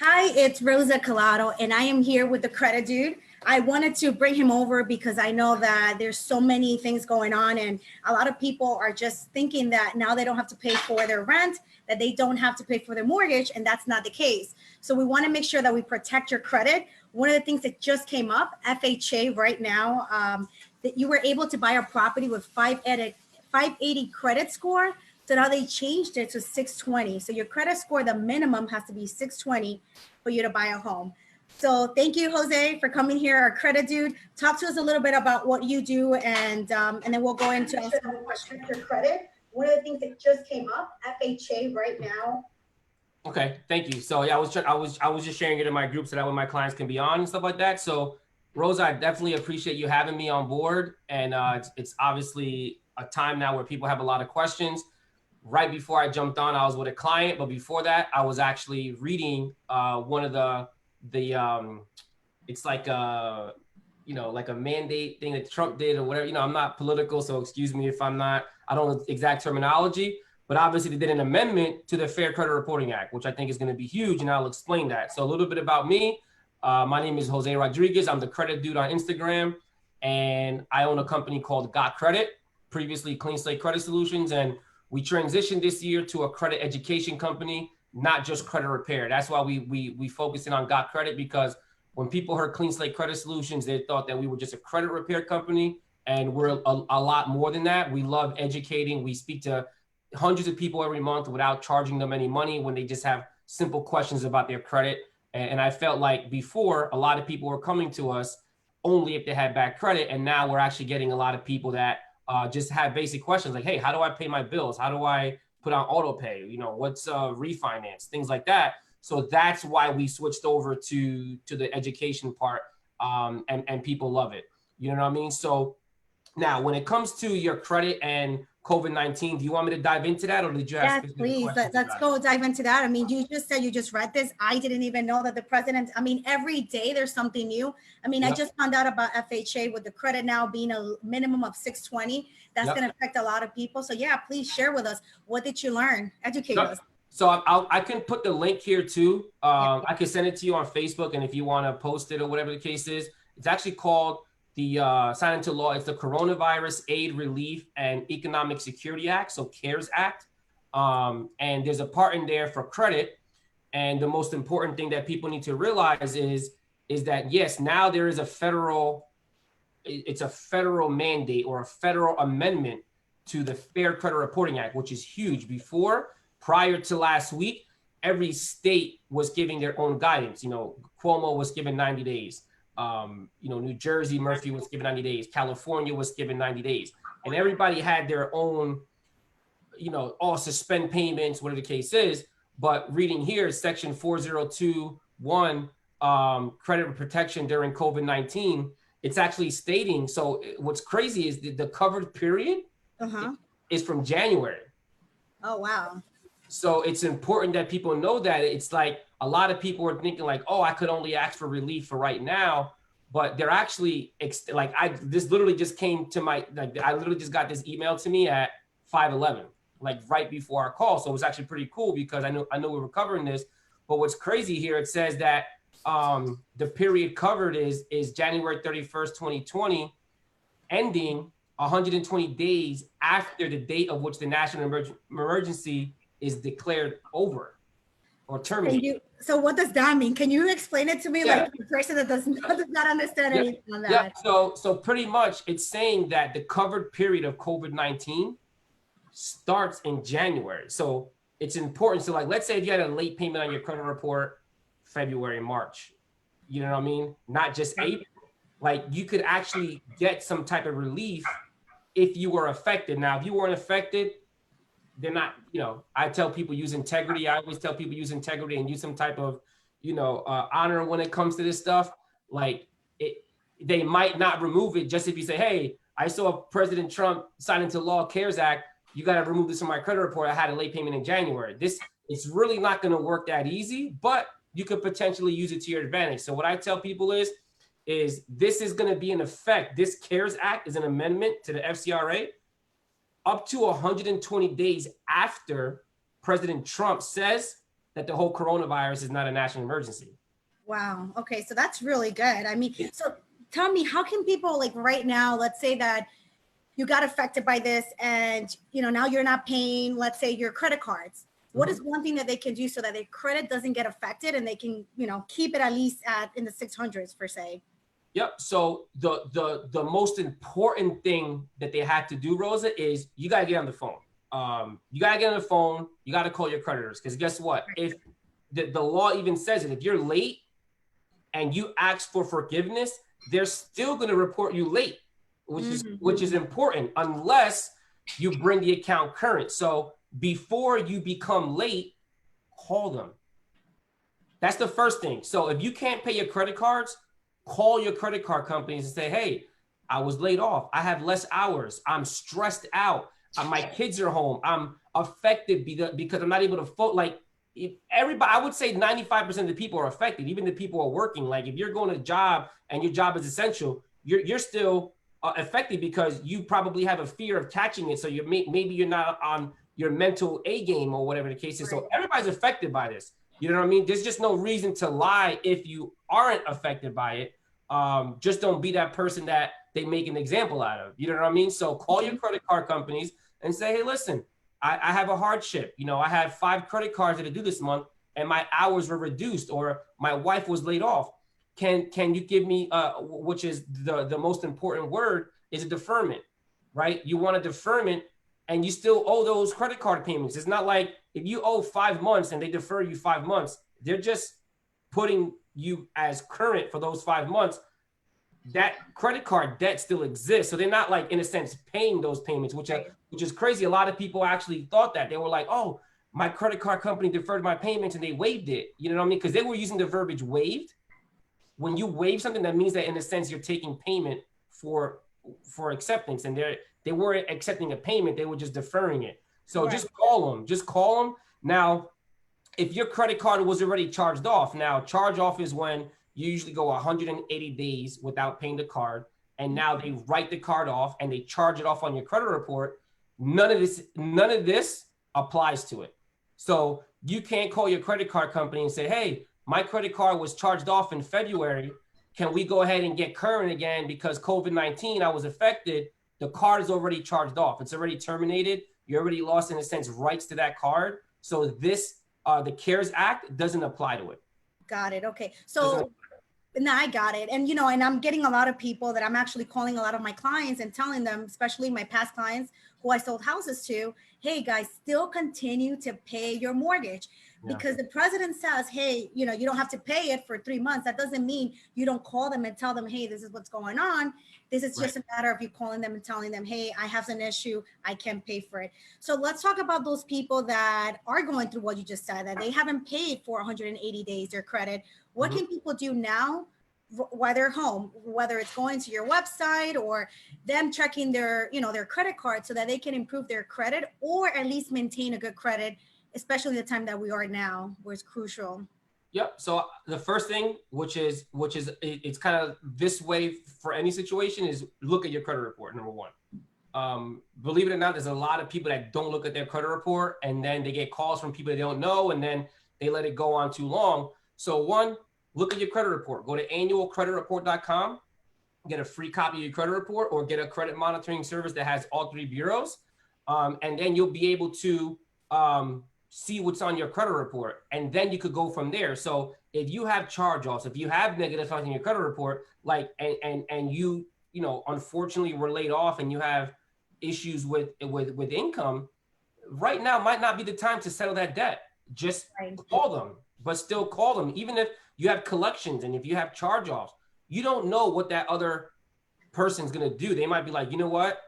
Hi, it's Rosa Collado, and I am here with the credit dude. I wanted to bring him over because I know that there's so many things going on, and a lot of people are just thinking that now they don't have to pay for their rent, that they don't have to pay for their mortgage, and that's not the case. So we want to make sure that we protect your credit. One of the things that just came up, FHA right now, that you were able to buy a property with 580 credit score. So now they changed it to 620. So your credit score, the minimum has to be 620 for you to buy a home. So thank you, Jose, for coming here, our credit dude. Talk to us a little bit about what you do, and then we'll go into questions your credit. One of the things that just came up, FHA right now. Okay, thank you. So yeah, I was just sharing it in my group so that way my clients can be on and stuff like that. So Rosa, I definitely appreciate you having me on board, and it's obviously a time now where people have a lot of questions. Right before I jumped on, I was with a client, but before that, I was actually reading one of the it's like a like a mandate thing that Trump did or whatever. I'm not political, so excuse me if I don't know the exact terminology, but obviously they did an amendment to the Fair Credit Reporting Act, which I think is going to be huge, and I'll explain that. So a little bit about me. My name is Jose Rodriguez. I'm the credit dude on Instagram, and I own a company called Got Credit, previously Clean Slate Credit Solutions, and we transitioned this year to a credit education company, not just credit repair. That's why we focus in on Got Credit, because when people heard Clean Slate Credit Solutions, they thought that we were just a credit repair company, and we're a lot more than that. We love educating. We speak to hundreds of people every month without charging them any money when they just have simple questions about their credit. And I felt like before, a lot of people were coming to us only if they had bad credit, and now we're actually getting a lot of people that just have basic questions like, hey, how do I pay my bills? How do I put on auto pay? What's refinance? Things like that. So that's why we switched over to the education part, and people love it. You know what I mean? So now when it comes to your credit and COVID-19, do you want me to dive into that, or did you have Yes, please. Let's go dive into that. I mean, you just said you just read this. I didn't even know that the president, every day there's something new. Yep. I just found out about FHA with the credit now being a minimum of 620. That's Yep. going to affect a lot of people. So yeah, please share with us. What did you learn? Educate us. So I can put the link here too. I can send it to you on Facebook, and if you want to post it or whatever the case is, it's actually called the sign into law. It's the Coronavirus Aid, Relief, and Economic Security Act, so CARES Act. And there's a part in there for credit. And the most important thing that people need to realize is that, yes, now there is a federal mandate or a federal amendment to the Fair Credit Reporting Act, which is huge. Prior to last week, every state was giving their own guidance. Cuomo was given 90 days. New Jersey, Murphy was given 90 days. California was given 90 days. And everybody had their own, all suspend payments, whatever the case is. But reading here, section 4021, credit protection during COVID-19, it's actually stating, so what's crazy is the covered period is from January. Oh, wow. So it's important that people know that. It's like a lot of people are thinking like, oh, I could only ask for relief for right now, but they're actually this literally just came to I literally just got this email to me at 5:11, like right before our call. So it was actually pretty cool because I know we were covering this. But what's crazy here, it says that the period covered is January 31st, 2020, ending 120 days after the date of which the national emergency is declared over or terminated. So what does that mean? Can you explain it to me? Yeah. Like the person that does not understand anything on that. Yeah. So pretty much it's saying that the covered period of COVID-19 starts in January. So it's important. So like, let's say if you had a late payment on your credit report, February, March, you know what I mean? Not just April. Like you could actually get some type of relief if you were affected. Now, if you weren't affected, they're not, I tell people use integrity. I always tell people use integrity and use some type of, honor when it comes to this stuff. Like they might not remove it just if you say, hey, I saw President Trump sign into law CARES Act. You got to remove this from my credit report. I had a late payment in January. It's really not going to work that easy, but you could potentially use it to your advantage. So what I tell people is this is going to be in effect. This CARES Act is an amendment to the FCRA up to 120 days after President Trump says that the whole coronavirus is not a national emergency. Wow. Okay. So that's really good. I mean, so tell me, how can people, like right now, let's say that you got affected by this and, now you're not paying, let's say, your credit cards. What is one thing that they can do so that their credit doesn't get affected and they can, keep it at least in the 600s per se? Yep. So the most important thing that they had to do, Rosa, is you got to get on the phone. You got to get on the phone. You got to call your creditors, because guess what? If the law even says it, if you're late and you ask for forgiveness, they're still going to report you late, which is important, unless you bring the account current. So before you become late, call them. That's the first thing. So if you can't pay your credit cards, call your credit card companies and say, hey, I was laid off. I have less hours. I'm stressed out. My kids are home. I'm affected because I'm not able to like everybody. I would say 95% of the people are affected, even the people who are working. Like if you're going to a job and your job is essential, you're still affected because you probably have a fear of catching it. So maybe you're not on your mental A game or whatever the case is. So everybody's affected by this. You know what I mean? There's just no reason to lie if you aren't affected by it. Just don't be that person that they make an example out of. You know what I mean? So call your credit card companies and say, hey, listen, I have a hardship. I had 5 credit cards that are due this month and my hours were reduced, or my wife was laid off. Can you give me, which is the most important word, is a deferment, right? You want a deferment and you still owe those credit card payments. It's not like if you owe 5 months and they defer you 5 months, they're just putting you as current for those 5 months. That credit card debt still exists. So they're not, like, in a sense, paying those payments, which is crazy. A lot of people actually thought that. They were like, oh, my credit card company deferred my payments and they waived it. You know what I mean? Because they were using the verbiage waived. When you waive something, that means that in a sense you're taking payment for acceptance, and they weren't accepting a payment, they were just deferring it. So just call them. Now, if your credit card was already charged off, now charge off is when you usually go 180 days without paying the card, and now they write the card off and they charge it off on your credit report. None of this applies to it. So you can't call your credit card company and say, hey, my credit card was charged off in February. Can we go ahead and get current again because COVID-19, I was affected? The card is already charged off. It's already terminated. You already lost, in a sense, rights to that card. So this, the CARES Act doesn't apply to it. Got it. Okay. So now I got it. And, and I'm getting a lot of people that I'm actually calling a lot of my clients and telling them, especially my past clients who I sold houses to, hey guys, still continue to pay your mortgage. Because the president says, hey, you don't have to pay it for 3 months. That doesn't mean you don't call them and tell them, hey, this is what's going on. This is just a matter of you calling them and telling them, hey, I have an issue. I can't pay for it. So let's talk about those people that are going through what you just said, that they haven't paid for 180 days their credit. What can people do now while they're home, whether it's going to your website or them checking their, their credit card so that they can improve their credit or at least maintain a good credit, especially the time that we are now, where it's crucial? Yep. So the first thing, which is it's kind of this way for any situation, is look at your credit report. Number one. Believe it or not, there's a lot of people that don't look at their credit report, and then they get calls from people they don't know, and then they let it go on too long. So one, look at your credit report. Go to annualcreditreport.com, get a free copy of your credit report, or get a credit monitoring service that has all 3 bureaus. And then you'll be able to see what's on your credit report, and then you could go from there. So if you have charge-offs, if you have negative stuff in your credit report, like and you unfortunately were laid off and you have issues with income, right now might not be the time to settle that debt. Just call them, but still call them. Even if you have collections and if you have charge-offs, you don't know what that other person's gonna do. They might be like, you know what?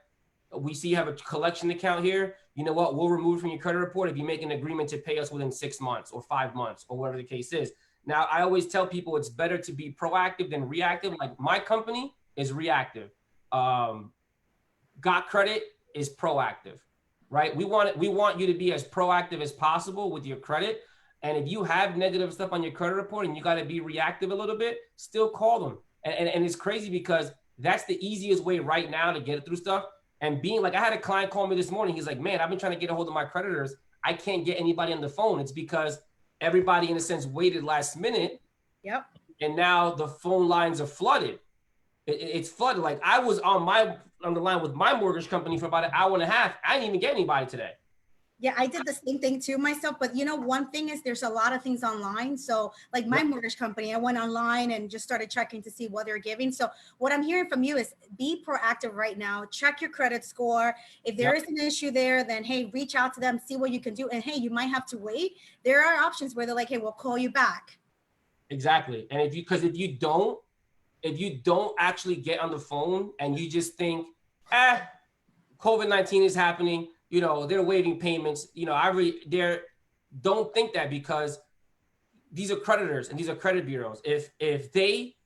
We see you have a collection account here. You know what? We'll remove from your credit report if you make an agreement to pay us within 6 months or 5 months or whatever the case is. Now, I always tell people it's better to be proactive than reactive. Like my company is reactive. Got Credit is proactive, right? We want you to be as proactive as possible with your credit. And if you have negative stuff on your credit report and you got to be reactive a little bit, still call them. And it's crazy because that's the easiest way right now to get through stuff. And being like, I had a client call me this morning. He's like, man, I've been trying to get a hold of my creditors. I can't get anybody on the phone. It's because everybody in a sense waited last minute. Yep. And now the phone lines are flooded. It's flooded. Like I was on the line with my mortgage company for about an hour and a half. I didn't even get anybody today. Yeah, I did the same thing too myself. But you know, one thing is there's a lot of things online. So like my mortgage company, I went online and just started checking to see what they're giving. So what I'm hearing from you is be proactive right now. Check your credit score. If there is an issue there, then hey, reach out to them, see what you can do. And hey, you might have to wait. There are options where they're like, hey, we'll call you back. Exactly. And if you don't actually get on the phone and you just think, COVID-19 is happening, you know, they're waiving payments, you know, don't think that, because these are creditors and these are credit bureaus. If they,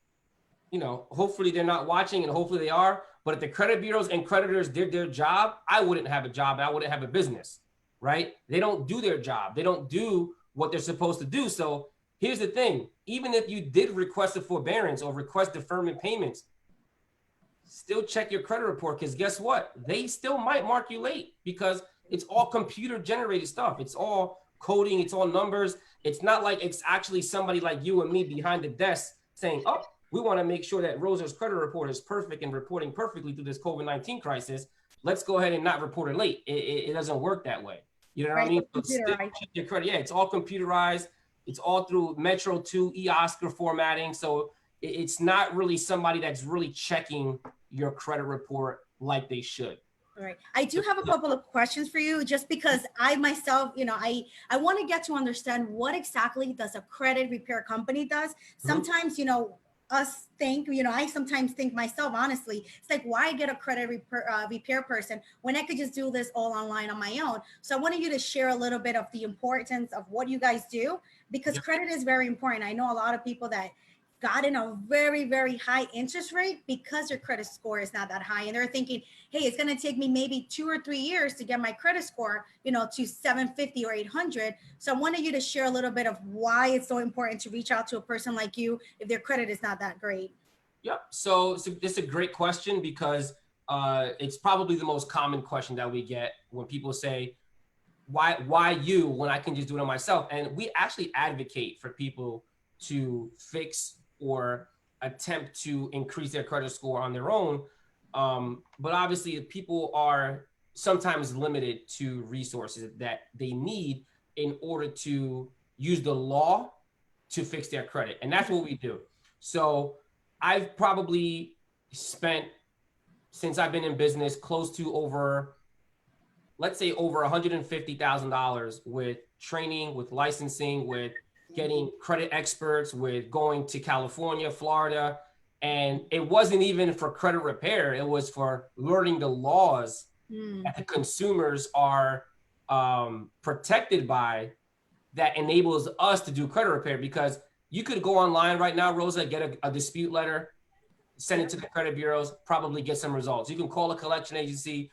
you know, hopefully they're not watching and hopefully they are, but if the credit bureaus and creditors did their job, I wouldn't have a job and I wouldn't have a business, right? They don't do their job. They don't do what they're supposed to do. So here's the thing, even if you did request a forbearance or request deferment payments, still check your credit report, because guess what? They still might mark you late because it's all computer generated stuff. It's all coding, it's all numbers. It's not like it's actually somebody like you and me behind the desk saying, oh, we want to make sure that Rosa's credit report is perfect and reporting perfectly through this COVID-19 crisis. Let's go ahead and not report it late. It doesn't work that way. You know what I mean? So still check your credit. Yeah, it's all computerized. It's all through Metro 2 e-Oscar formatting. So it's not really somebody that's really checking your credit report like they should. All right. I do have a couple of questions for you, just because I myself, you know, I want to get to understand what exactly does a credit repair company does. Sometimes, you know, us think, you know, I sometimes think myself, honestly, it's like, why get a credit repair person when I could just do this all online on my own? So I wanted you to share a little bit of the importance of what you guys do, because credit is very important. I know a lot of people that got in a very, very high interest rate because their credit score is not that high. And they're thinking, hey, it's going to take me maybe 2 or 3 years to get my credit score, you know, to 750 or 800. So I wanted you to share a little bit of why it's so important to reach out to a person like you if their credit is not that great. Yep. So it's a great question, because it's probably the most common question that we get when people say, why you when I can just do it on myself? And we actually advocate for people to fix or attempt to increase their credit score on their own. But obviously people are sometimes limited to resources that they need in order to use the law to fix their credit. And that's what we do. So I've probably spent, since I've been in business, close to over, let's say over $150,000 with training, with licensing, with getting credit experts, with going to California, Florida. And it wasn't even for credit repair. It was for learning the laws that the consumers are protected by, that enables us to do credit repair. Because you could go online right now, Rosa, get a dispute letter, send it to the credit bureaus, probably get some results. You can call a collection agency,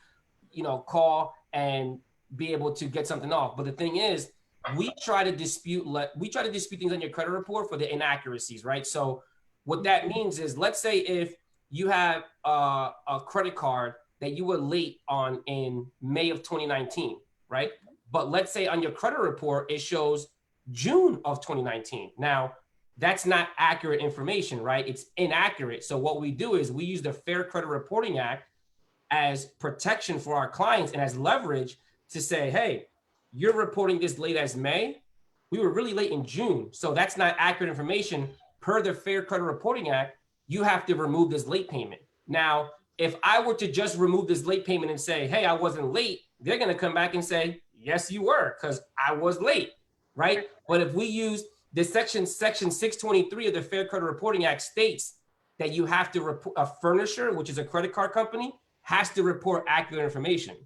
you know, call and be able to get something off. But the thing is, we try to dispute things on your credit report for the inaccuracies, right? So what that means is, let's say if you have a credit card that you were late on in May of 2019, right? But let's say on your credit report, it shows June of 2019. Now, that's not accurate information, right? It's inaccurate. So what we do is we use the Fair Credit Reporting Act as protection for our clients and as leverage to say, hey, you're reporting this late as May. We were really late in June. So that's not accurate information. Per the Fair Credit Reporting Act, you have to remove this late payment. Now, if I were to just remove this late payment and say, hey, I wasn't late, they're going to come back and say, yes, you were, because I was late, right? But if we use this section 623 of the Fair Credit Reporting Act states that you have to report, a furnisher, which is a credit card company, has to report accurate information.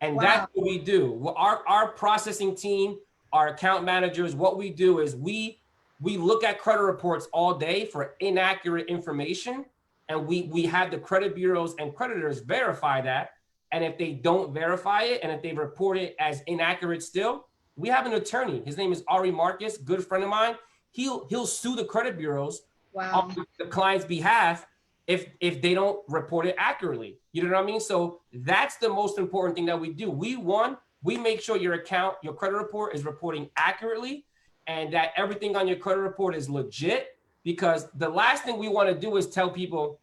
And that's what we do. Our processing team, our account managers, what we do is we look at credit reports all day for inaccurate information. And we have the credit bureaus and creditors verify that. And if they don't verify it, and if they report it as inaccurate still, we have an attorney. His name is Ari Marcus, good friend of mine. He'll sue the credit bureaus on the client's behalf if they don't report it accurately. You know what I mean? So that's the most important thing that we do. We make sure your credit report is reporting accurately. and that everything on your credit report is legit, because the last thing we want to do is tell people,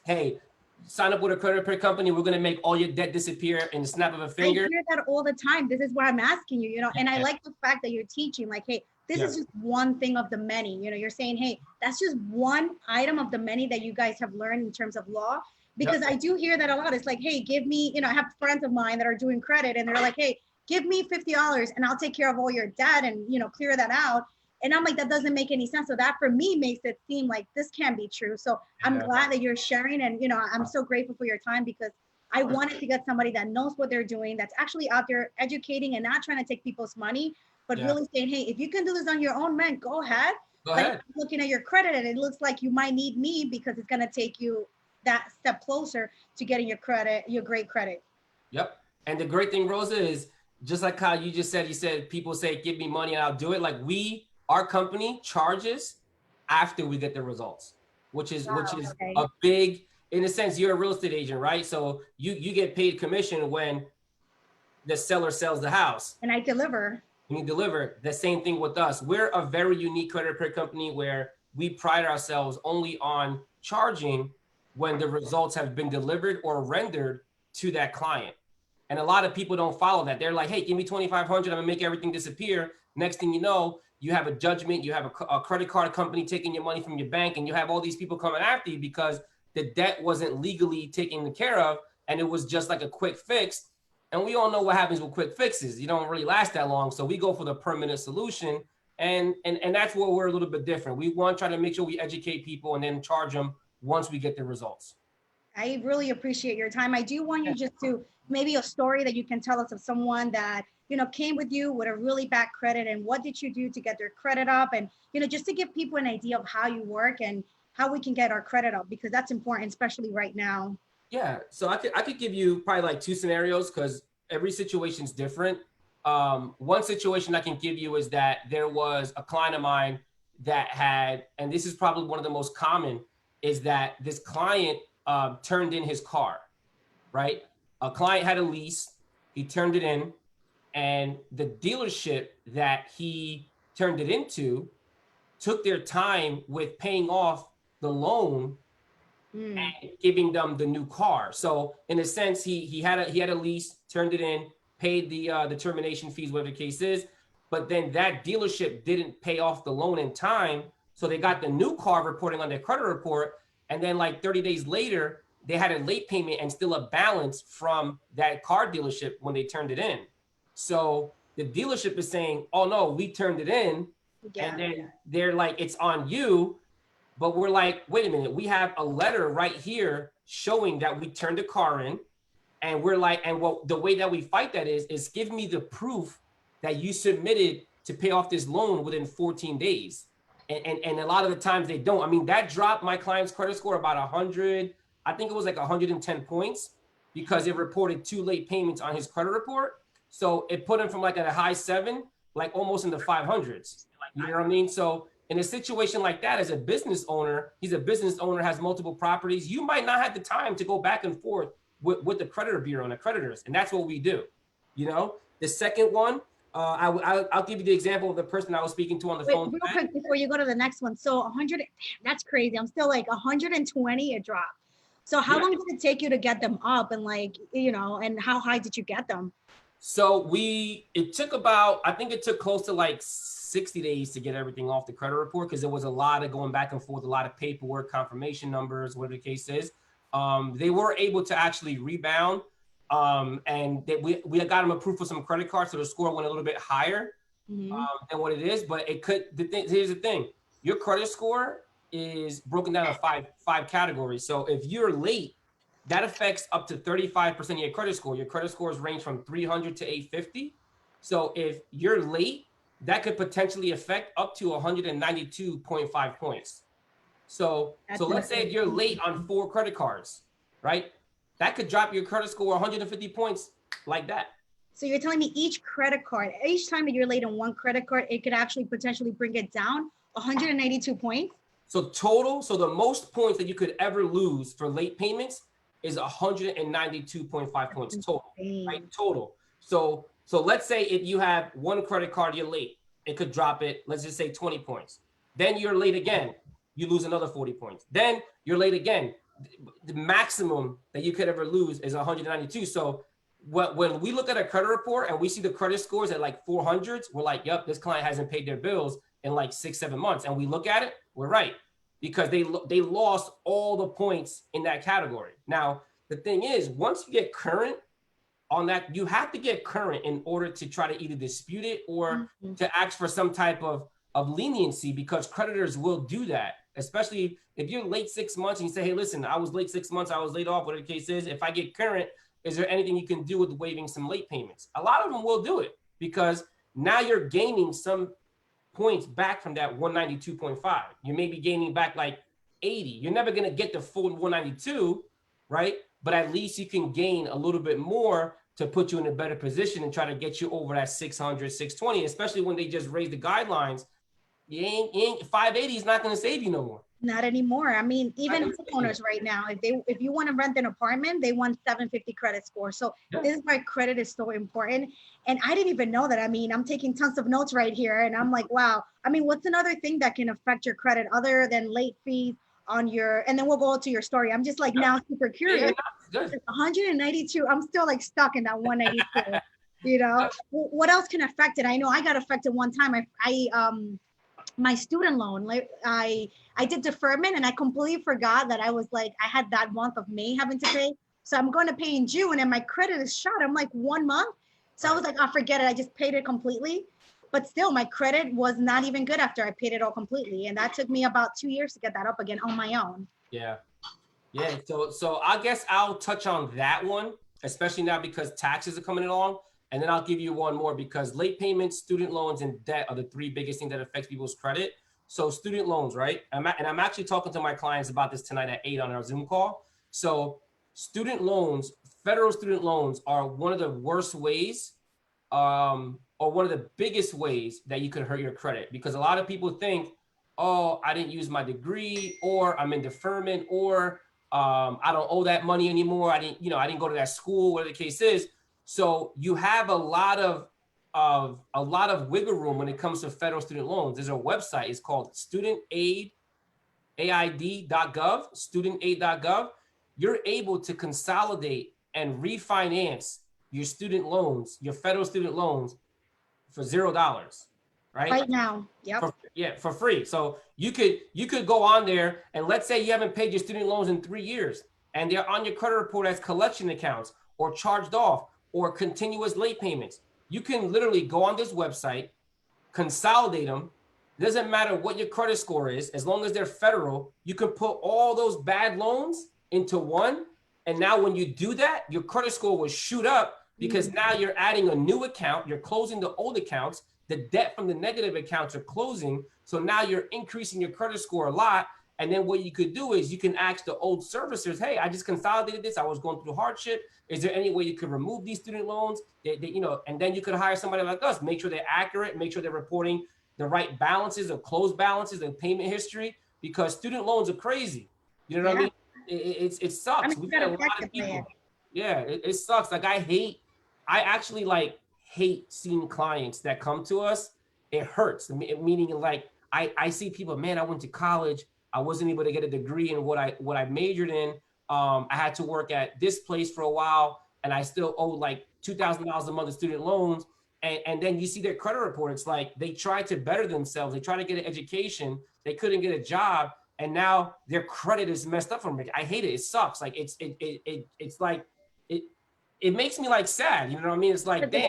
hey, sign up with a credit repair company, we're going to make all your debt disappear in the snap of a finger. I hear that all the time. This is why I'm asking you, and I Yeah. like the fact that you're teaching, like, hey, this Yeah. is just one thing of the many. You're saying, hey, that's just one item of the many that you guys have learned in terms of law. Because I do hear that a lot. It's like, hey, give me, I have friends of mine that are doing credit, and they're like, hey, give me $50 and I'll take care of all your debt and, clear that out. And I'm like, that doesn't make any sense. So that for me makes it seem like this can't be true. So I'm glad that you're sharing. And, I'm so grateful for your time, because I wanted to get somebody that knows what they're doing, that's actually out there educating and not trying to take people's money, but really saying, hey, if you can do this on your own, man, go ahead. Go ahead. I'm looking at your credit and it looks like you might need me, because it's going to take you that step closer to getting your credit, your great credit. Yep. And the great thing, Rosa, is just like how you just said, people say, give me money and I'll do it. Like our company charges after we get the results, which is a big, in a sense, you're a real estate agent, right? So you get paid commission when the seller sells the house. And I deliver. And you deliver. The same thing with us. We're a very unique credit repair company where we pride ourselves only on charging when the results have been delivered or rendered to that client. And a lot of people don't follow that. They're like, hey, give me $2,500. I'm gonna make everything disappear. Next thing you know, you have a judgment, you have a credit card company taking your money from your bank, and you have all these people coming after you because the debt wasn't legally taken care of, and it was just like a quick fix. And we all know what happens with quick fixes. You don't really last that long. So we go for the permanent solution. And that's where we're a little bit different. We want to try to make sure we educate people and then charge them once we get the results. I really appreciate your time. I do want you just to maybe a story that you can tell us of someone that, came with you with a really bad credit, and what did you do to get their credit up? And, just to give people an idea of how you work and how we can get our credit up, because that's important, especially right now. Yeah. So I could give you probably like two scenarios, because every situation is different. One situation I can give you is that there was a client of mine that had, and this is probably one of the most common, is that this client turned in his car, right? A client had a lease, he turned it in, and the dealership that he turned it into took their time with paying off the loan and giving them the new car. So in a sense, he had a lease, turned it in, paid the termination fees, whatever the case is, but then that dealership didn't pay off the loan in time, so they got the new car reporting on their credit report, and then like 30 days later, they had a late payment and still a balance from that car dealership when they turned it in. So the dealership is saying, oh no, we turned it in, and then they're like, it's on you. But we're like, wait a minute, we have a letter right here showing that we turned the car in. And we're like, and what the way that we fight that is give me the proof that you submitted to pay off this loan within 14 days. And a lot of the times they don't. I mean, that dropped my client's credit score about 100, I think it was like 110 points, because it reported 2 late payments on his credit report. So it put him from like at a high 7, like almost in the 500s. You know what I mean? So in a situation like that, as a business owner, he's a business owner, has multiple properties. You might not have the time to go back and forth with the creditor bureau and the creditors. And that's what we do. The second one, I'll give you the example of the person I was speaking to on the phone. Real quick before you go to the next one. So 100, that's crazy. I'm still like 120, it dropped. So how long did it take you to get them up, and and how high did you get them? So it took about, I think it took close to like 60 days to get everything off the credit report, because there was a lot of going back and forth, a lot of paperwork, confirmation numbers, whatever the case is. They were able to actually rebound, and we got them approved for some credit cards, so the score went a little bit higher than what it is. But here's the thing: your credit score is broken down in five categories. So if you're late, that affects up to 35% of your credit score. Your credit scores range from 300 to 850. So if you're late, that could potentially affect up to 192.5 points. So let's say if you're late on 4 credit cards, right? That could drop your credit score 150 points like that. So you're telling me each credit card, each time that you're late on one credit card, it could actually potentially bring it down 192 points? So total, so the most points that you could ever lose for late payments is 192.5 points total, right? Total. So let's say if you have one credit card, you're late. it could drop it, let's just say 20 points. Then you're late again, you lose another 40 points. Then you're late again. The maximum that you could ever lose is 192. So when we look at a credit report and we see the credit scores at like 400s, we're like, yep, this client hasn't paid their bills in like 6-7 months. And we look at it, we're right, because they lost all the points in that category. Now, the thing is, once you get current on that, you have to get current in order to try to either dispute it or to ask for some type of leniency, because creditors will do that, especially if you're late 6 months and you say, hey, listen, I was late 6 months, I was laid off, whatever the case is. If I get current, is there anything you can do with waiving some late payments? A lot of them will do it, because now you're gaining some points back from that 192.5. You may be gaining back like 80. You're never going to get the full 192, right? But at least you can gain a little bit more to put you in a better position and try to get you over that 600, 620, especially when they just raised the guidelines. You ain't 580 is not going to save you no more. Not anymore. I mean, even homeowners right now, if you want to rent an apartment, they want 750 credit score. So this is why credit is so important. And I didn't even know that. I mean, I'm taking tons of notes right here, and I'm like, wow. I mean, what's another thing that can affect your credit other than late fees on your? And then we'll go to your story. I'm just like now super curious. 192. I'm still like stuck in that 192. You know, what else can affect it? I know I got affected one time. My student loan, like I did deferment and I completely forgot that I was like, I had that month of May having to pay. So I'm going to pay in June and my credit is shot. I'm like 1 month. So I was like, oh, forget it. I just paid it completely. But still, my credit was not even good after I paid it all completely. And that took me about 2 years to get that up again on my own. Yeah. Yeah. So I guess I'll touch on that one, especially now because taxes are coming along. And then I'll give you one more, because late payments, student loans, and debt are the three biggest things that affects people's credit. So student loans, right? I'm actually talking to my clients about this tonight at 8 on our Zoom call. So student loans, federal student loans, are one of the worst ways, or one of the biggest ways that you could hurt your credit, because a lot of people think, oh, I didn't use my degree, or I'm in deferment, or I don't owe that money anymore. I didn't go to that school, whatever the case is. So you have a lot of wiggle room when it comes to federal student loans. There's a website. It's called studentaid.gov, studentaid.gov. You're able to consolidate and refinance your student loans, your federal student loans, for $0, right? Right now, yep. For free. So you could go on there, and let's say you haven't paid your student loans in 3 years, and they're on your credit report as collection accounts or charged off, or continuous late payments. You can literally go on this website, consolidate them. It doesn't matter what your credit score is, as long as they're federal, you can put all those bad loans into one. And now when you do that, your credit score will shoot up, because now you're adding a new account, you're closing the old accounts, the debt from the negative accounts are closing. So now you're increasing your credit score a lot. And then what you could do is you can ask the old servicers, hey, I just consolidated this. I was going through hardship. Is there any way you could remove these student loans? And then you could hire somebody like us, make sure they're accurate, make sure they're reporting the right balances or closed balances and payment history, because student loans are crazy. You know what I mean? It sucks. I mean, We got a lot of people. Yeah, it sucks. Like I actually hate seeing clients that come to us. It hurts. Meaning like I see people, man, I went to college. I wasn't able to get a degree in what I majored in. I had to work at this place for a while, and I still owe like $2,000 a month of student loans. And then you see their credit report. It's like they tried to better themselves. They tried to get an education. They couldn't get a job, and now their credit is messed up from it. I hate it. It sucks. Like it's like it makes me like sad. You know what I mean? It's like, damn.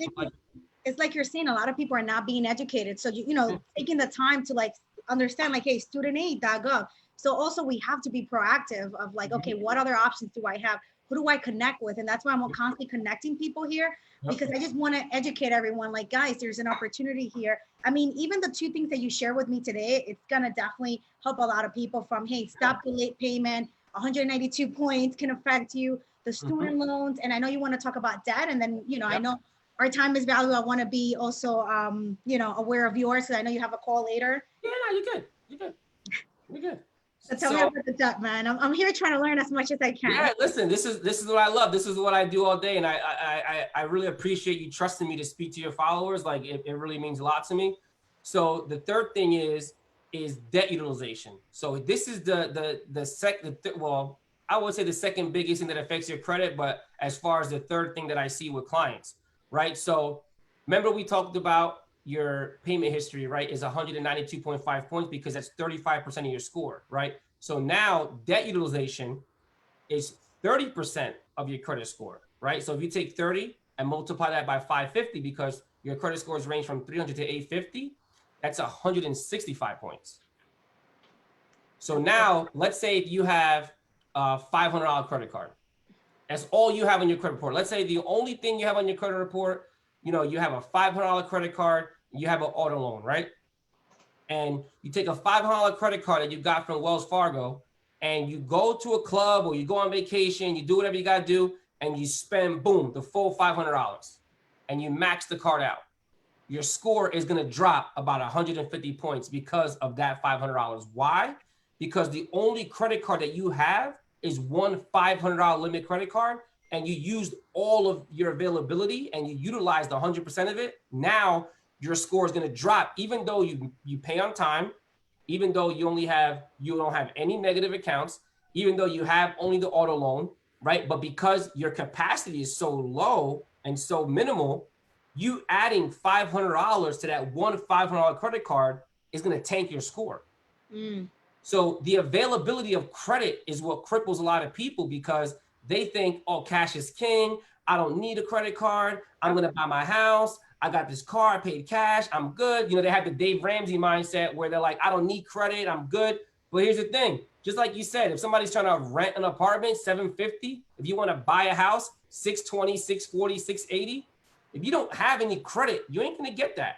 It's like you're saying, a lot of people are not being educated. So taking the time to like understand, like, hey, studentaid.gov. So also we have to be proactive of like, okay, what other options do I have? Who do I connect with? And that's why I'm constantly connecting people here, because I just want to educate everyone. Like, guys, there's an opportunity here. I mean, even the 2 things that you share with me today, it's going to definitely help a lot of people from, hey, stop the late payment, 192 points can affect you, the student loans. And I know you want to talk about debt. And then, I know our time is valuable. I want to be also, aware of yours, because I know you have a call later. Yeah, no, you're good. You're good. So tell me about the debt, man. I'm here trying to learn as much as I can. Yeah, listen, this is what I love. This is what I do all day. And I really appreciate you trusting me to speak to your followers. Like it really means a lot to me. So the third thing is debt utilization. So this is the second, well, I would say the second biggest thing that affects your credit, but as far as the third thing that I see with clients, right? So remember we talked about your payment history, right, is 192.5 points because that's 35% of your score, right? So now debt utilization is 30% of your credit score, right? So if you take 30 and multiply that by 550, because your credit scores range from 300 to 850, that's 165 points. So now let's say if you have a $500 credit card, that's all you have on your credit report. Let's say the only thing you have on your credit report, you know, you have a $500 credit card, you have an auto loan, right? And you take a $500 credit card that you got from Wells Fargo, and you go to a club or you go on vacation, you do whatever you got to do, and you spend, boom, the full $500, and you max the card out. Your score is going to drop about 150 points because of that $500. Why? Because the only credit card that you have is one $500 limit credit card, and you used all of your availability and you utilized 100% of it. Now your score is going to drop, even though you pay on time, even though you don't have any negative accounts, even though you have only the auto loan, right? But because your capacity is so low and so minimal, you adding $500 to that one $500 credit card is going to tank your score. So the availability of credit is what cripples a lot of people, because they think, oh, cash is king. I don't need a credit card. I'm going to buy my house. I got this car, I paid cash, I'm good. You know, they have the Dave Ramsey mindset where they're like, I don't need credit, I'm good. But here's the thing, just like you said, if somebody's trying to rent an apartment, $750, if you want to buy a house, $620, $640, $680, if you don't have any credit, you ain't going to get that.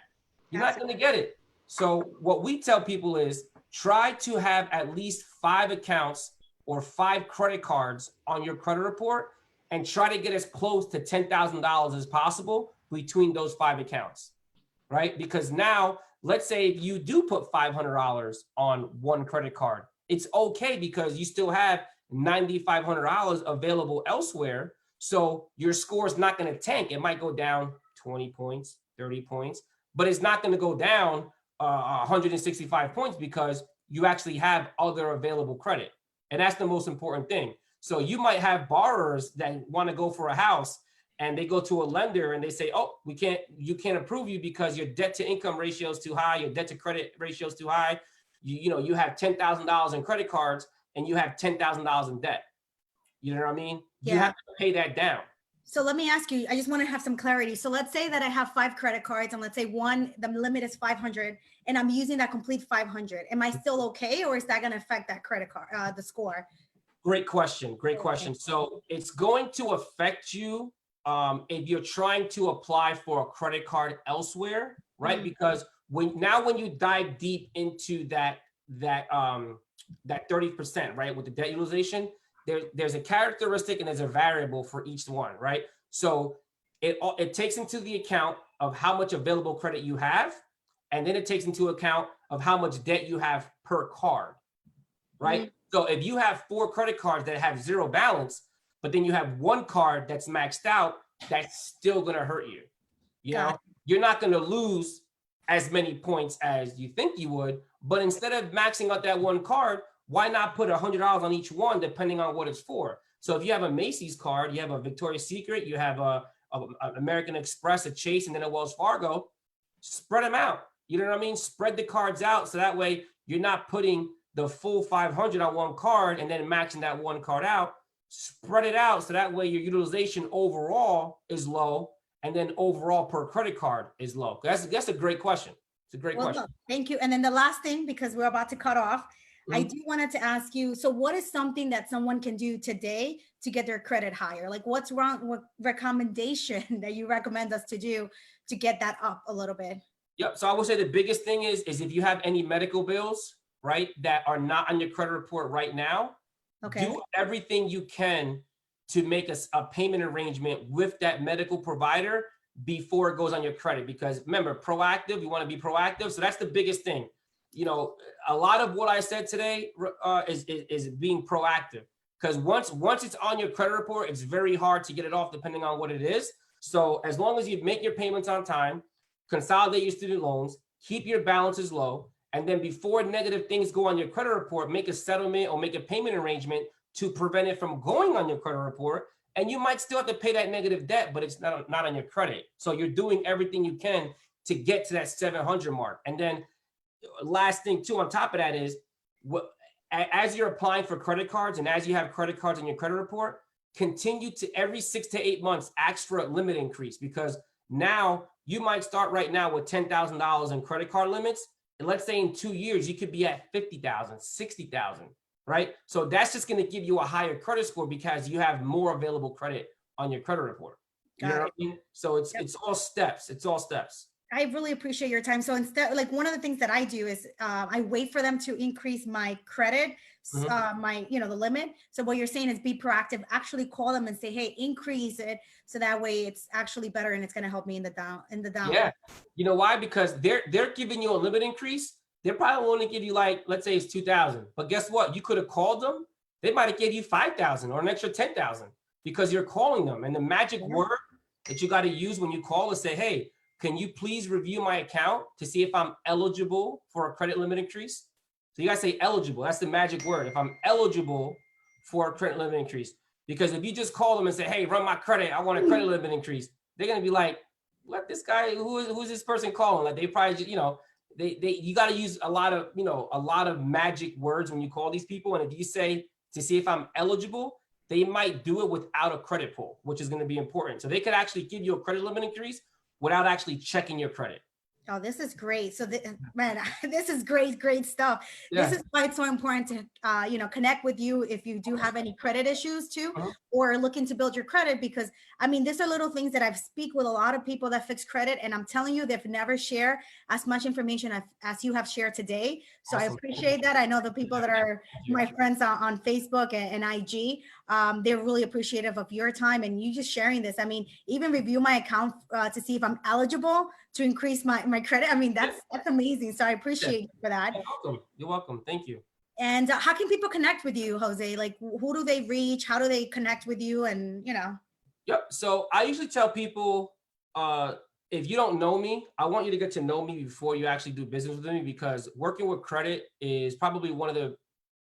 You're not going to get it. So what we tell people is try to have at least 5 accounts or 5 credit cards on your credit report, and try to get as close to $10,000 as possible between those 5 accounts, right? Because now, let's say if you do put $500 on one credit card, it's okay because you still have $9,500 available elsewhere. So your score is not going to tank. It might go down 20 points, 30 points, but it's not going to go down 165 points because you actually have other available credit. And that's the most important thing. So you might have borrowers that want to go for a house, and they go to a lender and they say, oh, you can't approve you because your debt to income ratio is too high. Your debt to credit ratio is too high. You have $10,000 in credit cards and you have $10,000 in debt. You know what I mean? Yeah. You have to pay that down. So let me ask you, I just want to have some clarity. So let's say that I have 5 credit cards, and let's say the limit is 500, and I'm using that complete 500. Am I still okay? Or is that going to affect that credit card, the score? Great question. Great question. So it's going to affect you if you're trying to apply for a credit card elsewhere, right? Because when you dive deep into that 30%, right, with the debt utilization, there's a characteristic and there's a variable for each one, right? So it takes into the account of how much available credit you have, and then it takes into account of how much debt you have per card, right? So if you have 4 credit cards that have 0 balance, but then you have 1 card that's maxed out, that's still going to hurt you. You know, you're not going to lose as many points as you think you would, but instead of maxing out that 1 card, why not put $100 on each one, depending on what it's for? So if you have a Macy's card, you have a Victoria's Secret, you have a American Express, a Chase, and then a Wells Fargo, spread them out. You know what I mean? Spread the cards out so that way you're not putting the full 500 on 1 card and then maxing that 1 card out. Spread it out so that way your utilization overall is low, and then overall per credit card is low. That's a great question. It's a great question. Look, thank you. And then the last thing, because we're about to cut off, I do wanted to ask you, so what is something that someone can do today to get their credit higher? Like what's wrong, what recommendation that you recommend us to do to get that up a little bit? Yep. So I would say the biggest thing is if you have any medical bills, right, that are not on your credit report right now, do everything you can to make a payment arrangement with that medical provider before it goes on your credit. Because remember, proactive, you want to be proactive. So that's the biggest thing. You know, a lot of what I said today is being proactive, because once it's on your credit report, it's very hard to get it off depending on what it is. So as long as you make your payments on time, consolidate your student loans, keep your balances low, and then before negative things go on your credit report, make a settlement or make a payment arrangement to prevent it from going on your credit report. And you might still have to pay that negative debt, but it's not on your credit. So you're doing everything you can to get to that 700 mark. And then last thing too, on top of that is, as you're applying for credit cards and as you have credit cards in your credit report, continue to every 6 to 8 months, ask for a limit increase, because now you might start right now with $10,000 in credit card limits. And let's say in 2 years, you could be at 50,000, 60,000, right? So that's just going to give you a higher credit score because you have more available credit on your credit report. You know what I mean? So it's all steps. It's all steps. I really appreciate your time. So instead, like one of the things that I do is I wait for them to increase my credit, my, the limit. So what you're saying is be proactive, actually call them and say, hey, increase it. So that way it's actually better and it's going to help me in the down. Yeah. You know why? Because they're giving you a limit increase. They're probably only give you like, let's say it's 2,000, but guess what? You could have called them. They might have gave you 5,000 or an extra 10,000 because you're calling them. And the magic word that you got to use when you call is say, hey, can you please review my account to see if I'm eligible for a credit limit increase? So you got to say eligible. That's the magic word. If I'm eligible for a credit limit increase, because if you just call them and say, hey, run my credit, I want a credit limit increase, they're going to be like, let this guy, who's this person calling? Like they probably, you got to use a lot of magic words when you call these people. And if you say to see if I'm eligible, they might do it without a credit pull, which is going to be important. So they could actually give you a credit limit increase without actually checking your credit. Oh, this is great. So, man, this is great stuff. Yeah. This is why it's so important to, connect with you if you do have any credit issues too, or looking to build your credit, because I mean, these are little things that I've speak with a lot of people that fix credit, and I'm telling you, they've never shared as much information as you have shared today. So awesome. I appreciate that. I know the people that are my friends on Facebook and IG, they're really appreciative of your time and you just sharing this. I mean, even review my account to see if I'm eligible to increase my credit. I mean, that's amazing. So I appreciate you for that. You're welcome. You're welcome. Thank you. And how can people connect with you, Jose? Like, who do they reach? How do they connect with you? And, Yep. So I usually tell people, if you don't know me, I want you to get to know me before you actually do business with me, because working with credit is probably one of the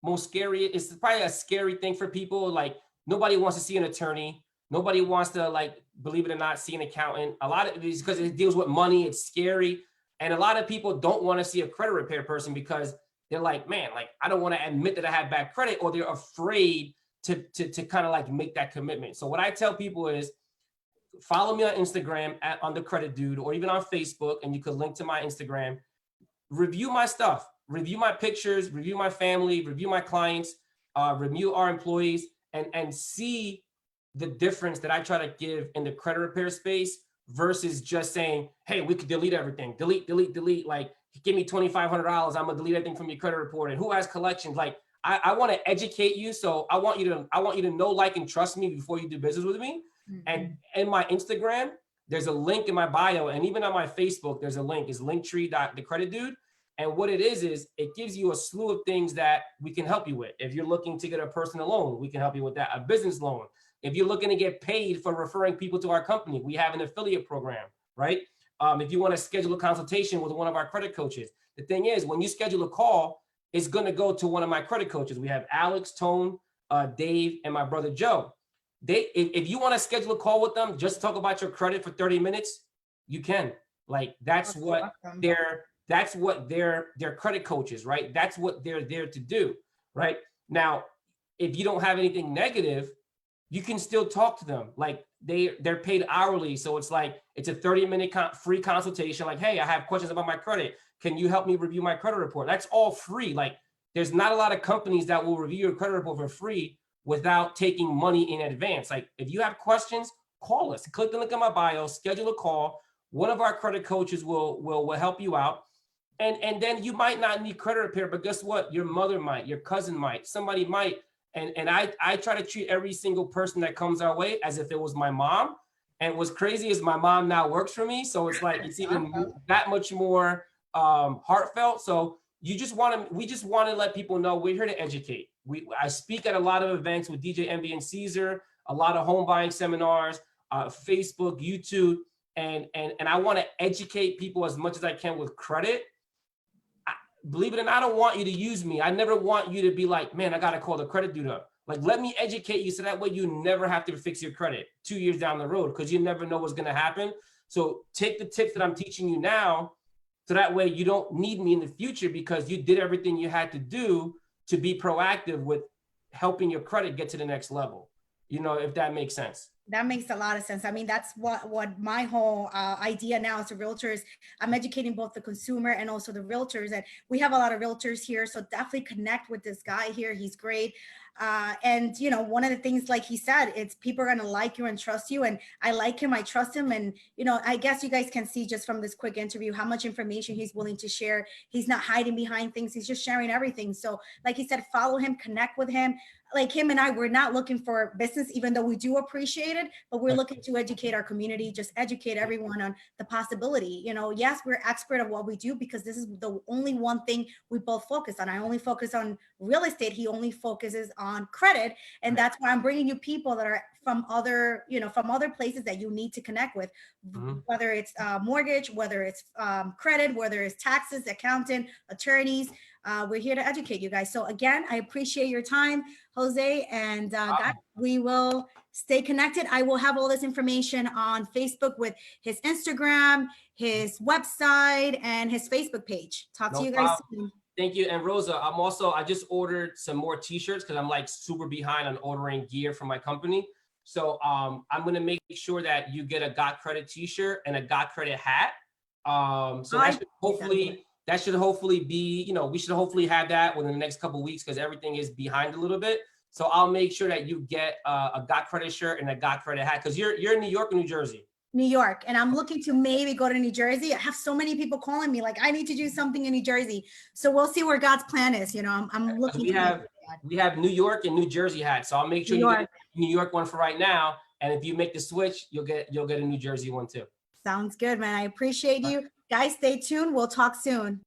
most scary. It's probably a scary thing for people. Like, nobody wants to see an attorney. Nobody wants to, like, believe it or not, see an accountant. A lot of it is because it deals with money. It's scary. And a lot of people don't want to see a credit repair person because they're like, man, like, I don't want to admit that I have bad credit, or they're afraid to kind of like make that commitment. So what I tell people is follow me on Instagram on the Credit Dude, or even on Facebook, and you can link to my Instagram. Review my stuff, review my pictures, review my family, review my clients, review our employees, and see the difference that I try to give in the credit repair space versus just saying, hey, we could delete everything, delete, like, give me $2,500, I'm gonna delete everything from your credit report, and who has collections. Like, I want to educate you, so I want you to know, like, and trust me before you do business with me. And in my Instagram, there's a link in my bio, and even on my Facebook, there's a link. It's linktree.thecreditdude. And what it is it gives you a slew of things that we can help you with. If you're looking to get a personal loan, we can help you with that. A business loan. If you're looking to get paid for referring people to our company, we have an affiliate program, right? If you want to schedule a consultation with one of our credit coaches, the thing is, when you schedule a call, it's going to go to one of my credit coaches. We have Alex, Tone, Dave, and my brother Joe. If you want to schedule a call with them, just talk about your credit for 30 minutes, you can. Like, that's what their credit coaches, right? That's what they're there to do, right? Now, if you don't have anything negative, you can still talk to them. Like, they're paid hourly. So it's like, it's a 30-minute free consultation. Like, hey, I have questions about my credit. Can you help me review my credit report? That's all free. Like, there's not a lot of companies that will review your credit report for free without taking money in advance. Like, if you have questions, call us. Click the link in my bio, schedule a call. One of our credit coaches will help you out. And then you might not need credit repair, but guess what? Your mother might, your cousin might, somebody might. And I try to treat every single person that comes our way as if it was my mom. And what's crazy is my mom now works for me. So it's like, it's even that much more heartfelt. So we just want to let people know we're here to educate. I speak at a lot of events with DJ Envy and Caesar, a lot of home buying seminars, Facebook, YouTube. and I want to educate people as much as I can with credit. Believe it or not, I don't want you to use me. I never want you to be like, man, I got to call the credit dude up. Like, let me educate you so that way you never have to fix your credit 2 years down the road, because you never know what's going to happen. So take the tips that I'm teaching you now, so that way you don't need me in the future, because you did everything you had to do to be proactive with helping your credit get to the next level. You know, if that makes sense. That makes a lot of sense. I mean, that's what my whole idea now as a realtor is. I'm educating both the consumer and also the realtors, and we have a lot of realtors here, so definitely connect with this guy here. He's great. And you know, one of the things, like he said, it's people are going to like you and trust you, and I like him, I trust him. And you know, I guess you guys can see just from this quick interview how much information he's willing to share. He's not hiding behind things, he's just sharing everything. So like he said, follow him, connect with him. Like him and I, we're not looking for business, even though we do appreciate it, but we're looking to educate our community, just educate everyone on the possibility. You know, yes, we're expert of what we do, because this is the only one thing we both focus on. I only focus on real estate, he only focuses on credit. And that's why I'm bringing you people that are from other, you know, from other places that you need to connect with, whether it's mortgage, whether it's credit, whether it's taxes, accountant, attorneys. We're here to educate you guys. So again, I appreciate your time, Jose, and guys, we will stay connected. I will have all this information on Facebook with his Instagram, his website, and his Facebook page. Talk to you guys soon. Thank you. And Rosa, I just ordered some more t-shirts, because I'm like super behind on ordering gear for my company. So I'm going to make sure that you get a Got Credit t-shirt and a Got Credit hat. So that should hopefully be, you know, we should hopefully have that within the next couple of weeks, because everything is behind a little bit. So I'll make sure that you get a Got Credit shirt and a Got Credit hat, because you're in New York or New Jersey? New York, and I'm looking to maybe go to New Jersey. I have so many people calling me like, I need to do something in New Jersey. So we'll see where God's plan is. You know, I'm looking. We have New York and New Jersey hats, so I'll make sure you get a New York one for right now. And if you make the switch, you'll get a New Jersey one too. Sounds good, man. I appreciate you guys. Stay tuned. We'll talk soon.